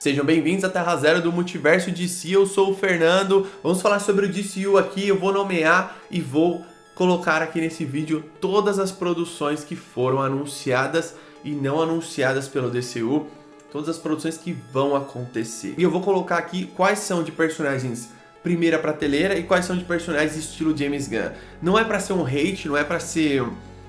Sejam bem-vindos à Terra Zero do Multiverso DC, eu sou o Fernando. Vamos falar sobre o DCU aqui, eu vou nomear e vou colocar aqui nesse vídeo todas as produções que foram anunciadas e não anunciadas pelo DCU, todas as produções que vão acontecer. E eu vou colocar aqui quais são de personagens primeira prateleira e quais são de personagens estilo James Gunn. Não é pra ser um hate, não é pra ser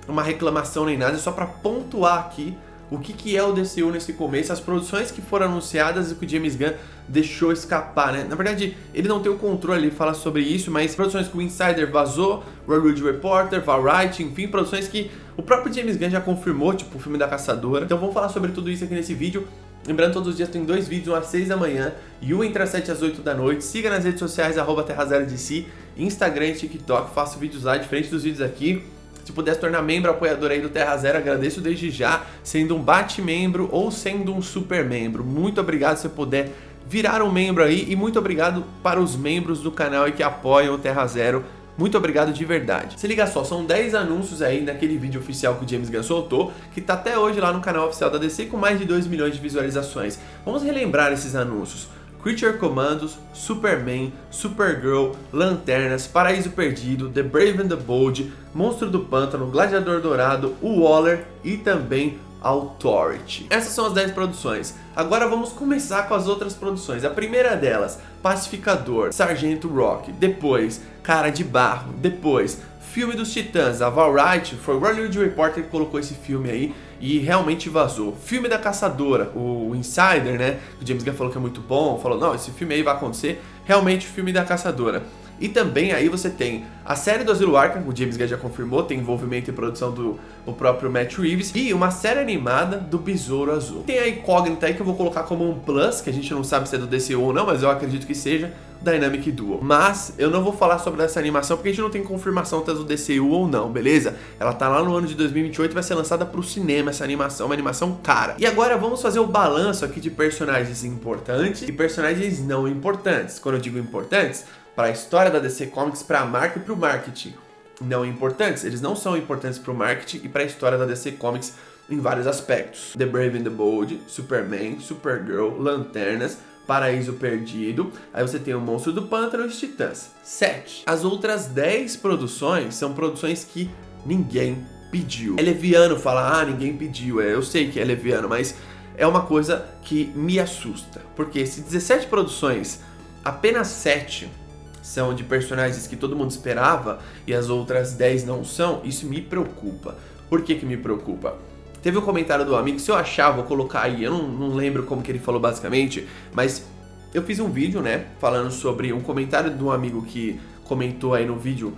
uma reclamação nem nada, é só pra pontuar aqui o que é o DCU nesse começo, as produções que foram anunciadas e que o James Gunn deixou escapar, né? Na verdade, ele não tem o controle, ele fala sobre isso, mas produções que o Insider vazou, Hollywood Reporter, Variety, enfim, produções que o próprio James Gunn já confirmou, tipo o filme da Caçadora. Então vamos falar sobre tudo isso aqui nesse vídeo. Lembrando, todos os dias tem 2 vídeos, um às 6 da manhã e um entre as 7 às 8 da noite. Siga nas redes sociais, @TerraZeroDC, Instagram e TikTok, faço vídeos lá, diferente dos vídeos aqui. Se puder se tornar membro, apoiador aí do Terra Zero, agradeço desde já, sendo um bate-membro ou sendo um super-membro. Muito obrigado se você puder virar um membro aí e muito obrigado para os membros do canal e que apoiam o Terra Zero. Muito obrigado de verdade. Se liga só, são 10 anúncios aí naquele vídeo oficial que o James Gunn soltou, que tá até hoje lá no canal oficial da DC com mais de 2 milhões de visualizações. Vamos relembrar esses anúncios. Creature Commandos, Superman, Supergirl, Lanternas, Paraíso Perdido, The Brave and the Bold, Monstro do Pântano, Gladiador Dourado, o Waller e também Authority. Essas são as 10 produções. Agora vamos começar com as outras produções. A primeira delas, Pacificador, Sargento Rock, depois Cara de Barro, depois filme dos Titãs, a Variety, foi o Hollywood Reporter que colocou esse filme aí e realmente vazou. Filme da Caçadora, o Insider, né, o James Gunn falou que é muito bom, falou, não, esse filme aí vai acontecer, realmente o filme da Caçadora. E também aí você tem a série do Asilo Arkham, o James Gunn já confirmou, tem envolvimento e produção do próprio Matt Reeves, e uma série animada do Besouro Azul. Tem a incógnita aí que eu vou colocar como um plus, que a gente não sabe se é do DCU ou não, mas eu acredito que seja, Dynamic Duo. Mas eu não vou falar sobre essa animação porque a gente não tem confirmação se é do DCU ou não, beleza? Ela tá lá no ano de 2028 e vai ser lançada pro cinema essa animação, uma animação cara. E agora vamos fazer o balanço aqui de personagens importantes e personagens não importantes. Quando eu digo importantes, para a história da DC Comics, para a marca e para o marketing. Não importantes, eles não são importantes para o marketing e para a história da DC Comics em vários aspectos. The Brave and the Bold, Superman, Supergirl, Lanternas, Paraíso Perdido, aí você tem o Monstro do Pântano e os Titãs. 7. As outras 10 produções são produções que ninguém pediu. É leviano falar, ninguém pediu, eu sei que é leviano, mas é uma coisa que me assusta. Porque se 17 produções, apenas 7 são de personagens que todo mundo esperava e as outras 10 não são, isso me preocupa. Por que me preocupa? Teve um comentário do amigo, se eu achar, vou colocar aí, eu não lembro como que ele falou basicamente, mas eu fiz um vídeo, né, falando sobre um comentário de um amigo que comentou aí no vídeo,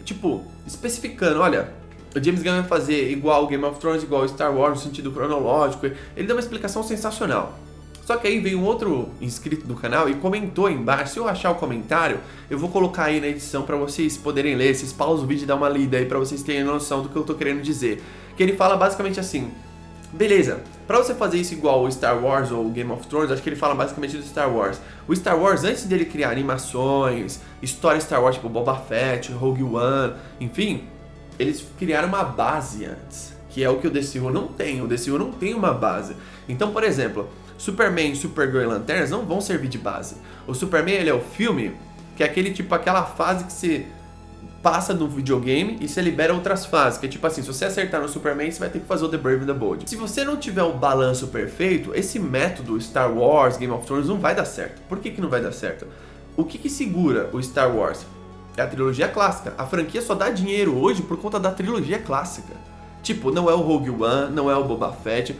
tipo, especificando, olha, o James Gunn vai fazer igual Game of Thrones, igual Star Wars no sentido cronológico, ele deu uma explicação sensacional. Só que aí veio um outro inscrito do canal e comentou aí embaixo, se eu achar o comentário, eu vou colocar aí na edição para vocês poderem ler, vocês pausam o vídeo e dão uma lida aí para vocês terem noção do que eu tô querendo dizer. Que ele fala basicamente assim, beleza, pra você fazer isso igual o Star Wars ou Game of Thrones, acho que ele fala basicamente do Star Wars. O Star Wars, antes dele criar animações, história Star Wars tipo Boba Fett, Rogue One, enfim, eles criaram uma base antes, que é o que o DCU não tem, o DCU não tem uma base. Então, por exemplo, Superman, Supergirl e Lanternas não vão servir de base. O Superman, ele é o filme que é aquele tipo, aquela fase que você passa no videogame e você libera outras fases, que é tipo assim, se você acertar no Superman, você vai ter que fazer o The Brave and the Bold. Se você não tiver um balanço perfeito, esse método Star Wars, Game of Thrones não vai dar certo. Por que não vai dar certo? O que segura o Star Wars? É a trilogia clássica. A franquia só dá dinheiro hoje por conta da trilogia clássica. Tipo, não é o Rogue One, não é o Boba Fett,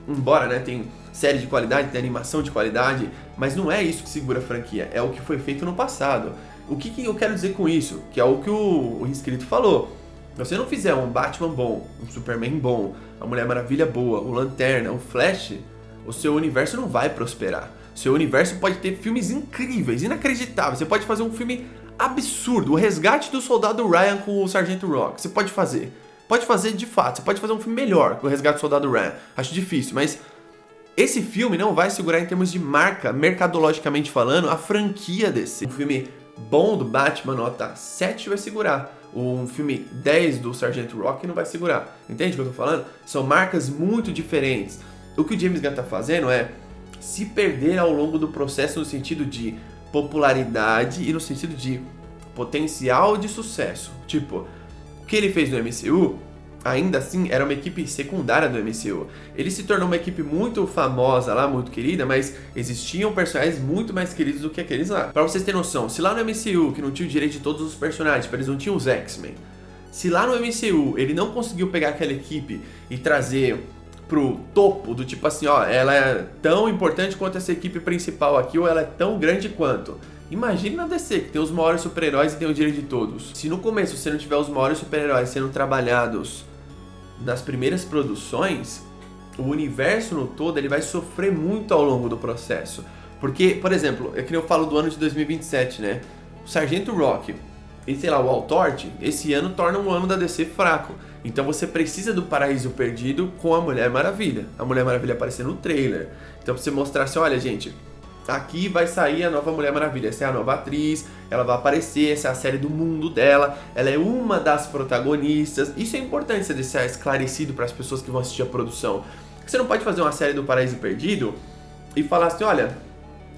embora, né, tem série de qualidade, tem animação de qualidade, mas não é isso que segura a franquia, é o que foi feito no passado. O que eu quero dizer com isso? Que é o que o inscrito falou. Se você não fizer um Batman bom, um Superman bom, a Mulher Maravilha boa, o Lanterna, o Flash, o seu universo não vai prosperar. O seu universo pode ter filmes incríveis, inacreditáveis. Você pode fazer um filme absurdo, o resgate do Soldado Ryan com o Sargento Rock. Você pode fazer. Pode fazer de fato. Você pode fazer um filme melhor que o Resgate do Soldado Ryan. Acho difícil, mas esse filme não vai segurar em termos de marca, mercadologicamente falando, a franquia desse. Um filme bom do Batman, nota 7, vai segurar. Um filme 10 do Sargento Rock não vai segurar. Entende o que eu tô falando? São marcas muito diferentes. O que o James Gunn tá fazendo é se perder ao longo do processo no sentido de popularidade e no sentido de potencial de sucesso. Tipo, o que ele fez no MCU, ainda assim, era uma equipe secundária do MCU. Ele se tornou uma equipe muito famosa lá, muito querida, mas existiam personagens muito mais queridos do que aqueles lá. Pra vocês terem noção, se lá no MCU, que não tinha o direito de todos os personagens, tipo, eles não tinham os X-Men, se lá no MCU ele não conseguiu pegar aquela equipe e trazer pro topo, do tipo assim, ó, ela é tão importante quanto essa equipe principal aqui, ou ela é tão grande quanto. Imagine na DC, que tem os maiores super-heróis e tem o direito de todos. Se no começo você não tiver os maiores super-heróis sendo trabalhados nas primeiras produções, o universo no todo ele vai sofrer muito ao longo do processo. Porque, por exemplo, é que eu falo do ano de 2027, né? O Sargento Rock e, sei lá, o Altort, esse ano torna um ano da DC fraco. Então você precisa do Paraíso Perdido com a Mulher Maravilha. A Mulher Maravilha aparecer no trailer. Então pra você mostrar assim, olha gente, aqui vai sair a nova Mulher Maravilha, essa é a nova atriz, ela vai aparecer, essa é a série do mundo dela, ela é uma das protagonistas. Isso é importante você deixar esclarecido para as pessoas que vão assistir a produção. Você não pode fazer uma série do Paraíso Perdido e falar assim, olha,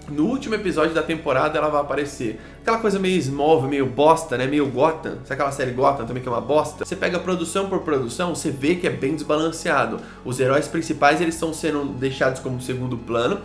no último episódio da temporada ela vai aparecer. Aquela coisa meio Smallville, meio bosta, né? Meio Gotham. Sabe aquela série Gotham também que é uma bosta? Você pega produção por produção, você vê que é bem desbalanceado. Os heróis principais, eles estão sendo deixados como segundo plano.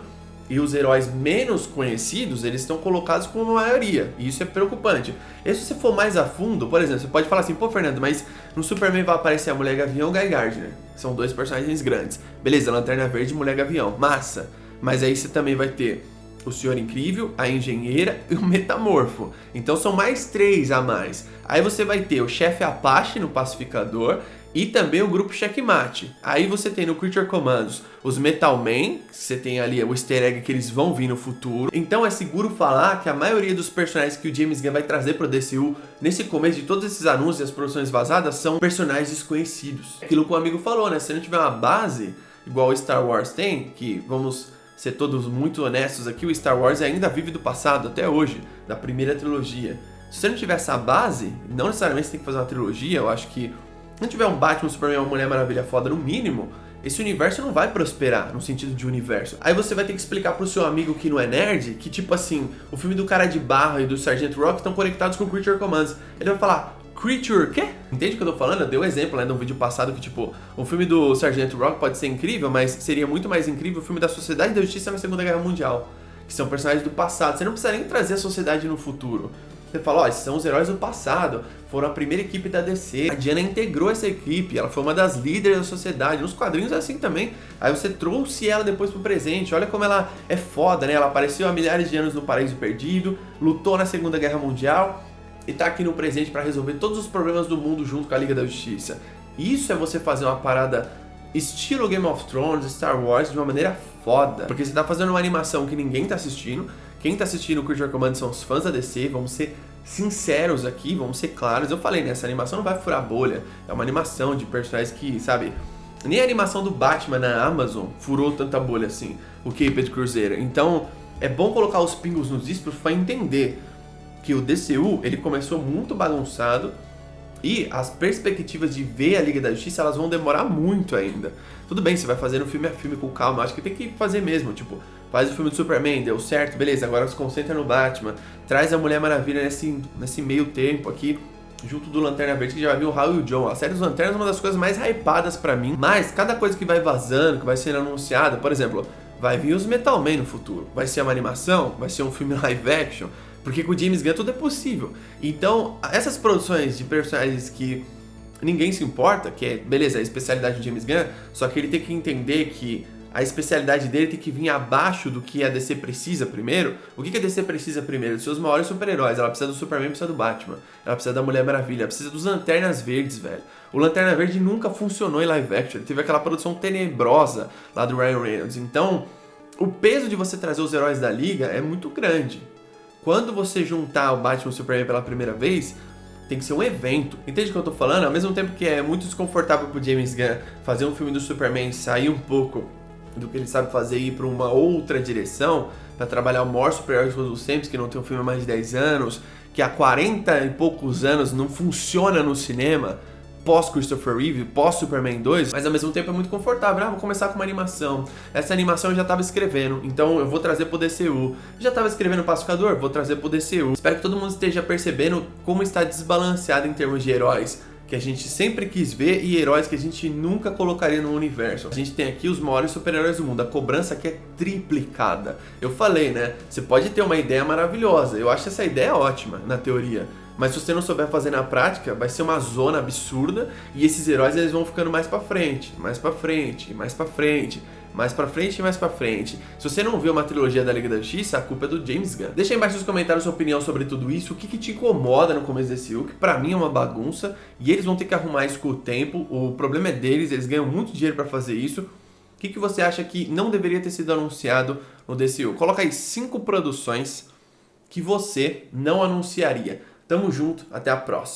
E os heróis menos conhecidos, eles estão colocados como maioria. E isso é preocupante. E se você for mais a fundo, por exemplo, você pode falar assim, pô Fernando, mas no Superman vai aparecer a Mulher Gavião e o Guy Gardner. São dois personagens grandes. Beleza, Lanterna Verde e Mulher Gavião. Massa. Mas aí você também vai ter o Senhor Incrível, a Engenheira e o Metamorfo. Então são mais 3 a mais. Aí você vai ter o Chefe Apache no Pacificador e também o grupo Checkmate. Aí você tem no Creature Commandos os Metal Men, que você tem ali o easter egg que eles vão vir no futuro. Então é seguro falar que a maioria dos personagens que o James Gunn vai trazer para o DCU nesse começo de todos esses anúncios e as produções vazadas são personagens desconhecidos. Aquilo que o amigo falou, né? Se não tiver uma base igual o Star Wars tem, que vamos ser todos muito honestos aqui, o Star Wars ainda vive do passado até hoje, da primeira trilogia. Se você não tiver essa base, não necessariamente você tem que fazer uma trilogia, eu acho que se não tiver um Batman, um Superman, uma Mulher Maravilha foda no mínimo, esse universo não vai prosperar no sentido de universo. Aí você vai ter que explicar pro seu amigo que não é nerd que, tipo assim, o filme do Cara de Barro e do Sargento Rock estão conectados com o Creature Commands. Ele vai falar, Creature quê? Entende o que eu tô falando? Eu dei um exemplo, né, num vídeo passado que, tipo, o filme do Sargento Rock pode ser incrível, mas seria muito mais incrível o filme da Sociedade da Justiça na Segunda Guerra Mundial, que são personagens do passado. Você não precisa nem trazer a sociedade no futuro. Você fala, ó, esses são os heróis do passado, foram a primeira equipe da DC, a Diana integrou essa equipe, ela foi uma das líderes da sociedade, nos quadrinhos é assim também. Aí você trouxe ela depois pro presente, olha como ela é foda, né? Ela apareceu há milhares de anos no Paraíso Perdido, lutou na Segunda Guerra Mundial e tá aqui no presente pra resolver todos os problemas do mundo junto com a Liga da Justiça. Isso é você fazer uma parada estilo Game of Thrones, Star Wars, de uma maneira foda. Porque você tá fazendo uma animação que ninguém tá assistindo. Quem tá assistindo o Creature Commands são os fãs da DC, vamos ser sinceros aqui, vamos ser claros. Eu falei, né, essa animação não vai furar bolha. É uma animação de personagens que, sabe, nem a animação do Batman na Amazon furou tanta bolha assim, o Caped Crusader. Então, é bom colocar os pingos nos is pra entender que o DCU, ele começou muito bagunçado e as perspectivas de ver a Liga da Justiça, elas vão demorar muito ainda. Tudo bem, você vai fazendo filme a filme com calma, acho que tem que fazer mesmo, tipo, faz o filme do Superman, deu certo, beleza, agora se concentra no Batman, traz a Mulher Maravilha nesse meio tempo aqui, junto do Lanterna Verde, que já vai vir o Hal e o John. A série dos Lanternas é uma das coisas mais hypadas pra mim, mas cada coisa que vai vazando, que vai sendo anunciada, por exemplo, vai vir os Metal Men no futuro, vai ser uma animação, vai ser um filme live action, porque com o James Gunn tudo é possível. Então, essas produções de personagens que ninguém se importa, que é, beleza, a especialidade do James Gunn, só que ele tem que entender que a especialidade dele tem que vir abaixo do que a DC precisa primeiro. O que a DC precisa primeiro? Dos seus maiores super-heróis. Ela precisa do Superman, precisa do Batman. Ela precisa da Mulher Maravilha, ela precisa dos Lanternas Verdes, velho. O Lanterna Verde nunca funcionou em live action. Ele teve aquela produção tenebrosa lá do Ryan Reynolds. Então, o peso de você trazer os heróis da Liga é muito grande. Quando você juntar o Batman e o Superman pela primeira vez, tem que ser um evento. Entende o que eu tô falando? Ao mesmo tempo que é muito desconfortável pro James Gunn fazer um filme do Superman, sair um pouco do que ele sabe fazer e ir pra uma outra direção, pra trabalhar o maior super-herói de todos os tempos, que não tem um filme há mais de 10 anos, que há 40 e poucos anos não funciona no cinema, pós-Christopher Reeve, pós-Superman 2, mas ao mesmo tempo é muito confortável. Vou começar com uma animação. Essa animação eu já tava escrevendo, então eu vou trazer pro DCU. Já tava escrevendo Pacificador, vou trazer pro DCU. Espero que todo mundo esteja percebendo como está desbalanceado em termos de heróis que a gente sempre quis ver e heróis que a gente nunca colocaria no universo. A gente tem aqui os maiores super-heróis do mundo, a cobrança aqui é triplicada. Eu falei, né? Você pode ter uma ideia maravilhosa, eu acho essa ideia ótima na teoria, mas se você não souber fazer na prática, vai ser uma zona absurda e esses heróis eles vão ficando mais pra frente, mais pra frente, mais pra frente, mais pra frente e mais pra frente. Se você não viu uma trilogia da Liga da Justiça, a culpa é do James Gunn. Deixa aí embaixo nos comentários sua opinião sobre tudo isso, o que te incomoda no começo desse Hulk, que pra mim é uma bagunça, e eles vão ter que arrumar isso com o tempo, o problema é deles, eles ganham muito dinheiro pra fazer isso. O que você acha que não deveria ter sido anunciado no DCU? Coloca aí 5 produções que você não anunciaria. Tamo junto, até a próxima.